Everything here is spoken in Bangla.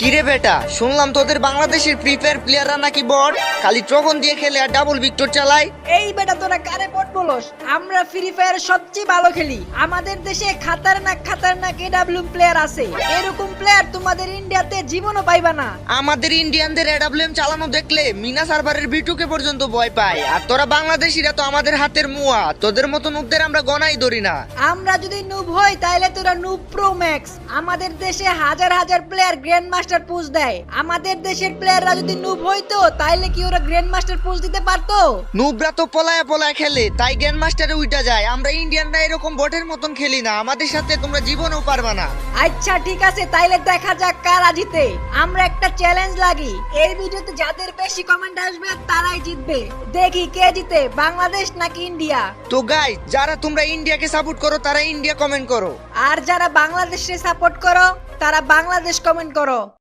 কিরে বেটা, শুনলাম তোদের বাংলাদেশের ফ্রি ফায়ার প্লেয়াররা নাকি বট, খালি ট্রগন দিয়ে খেলে আর ডাবল ভিক্টর চালায়। এই বেটা তোরা কারে বট বলস? আমরা ফ্রি ফায়ার সবচেয়ে ভালো খেলি। আমাদের দেশে খাতারনাক এডব্লিউএম প্লেয়ার আছে। এরকম প্লেয়ার তোমাদের ইন্ডিয়াতে জীবনও পাইবা না। আমাদের ইন্ডিয়ানদের এডব্লিউএম চালানো দেখলে মিনা সার্ভারের বিটুকে পর্যন্ত ভয় পায়। আর তোরা বাংলাদেশিরা তো আমাদের হাতের মুয়া, তোদের মতো নুবদের আমরা গনাই ধরি না। আমরা যদি নুব হই তাহলে তোরা নুব প্রো ম্যাক্স। আমাদের দেশে হাজার হাজার প্লেয়ার গ্র্যান্ড মাস্টার পুশ দেয়। আমাদের দেশের প্লেয়াররা যদি নুব হইতো তাহলে কি ওরা গ্র্যান্ড মাস্টার পুশ দিতে পারতো? নুবরা তো পলায়া পলায়া খেলে, তাই গ্র্যান্ড মাস্টারে উইটা যায়। আমরা ইন্ডিয়ানরা এরকম বটের মতন খেলি না, আমাদের সাথে তোমরা জীবনেও পারবা না। আচ্ছা ঠিক আছে, তাইলে দেখা যাক কারা জিতে। আমরা একটা চ্যালেঞ্জ লাগি, এই ভিডিওতে যাদের বেশি কমেন্ট আসবে তারাই জিতবে। দেখি কে জিতে, বাংলাদেশ নাকি ইন্ডিয়া। তো গাইস, যারা তোমরা ইন্ডিয়াকে সাপোর্ট করো তারা ইন্ডিয়া কমেন্ট করো, আর যারা বাংলাদেশে সাপোর্ট করো তারা বাংলাদেশ কমেন্ট করো।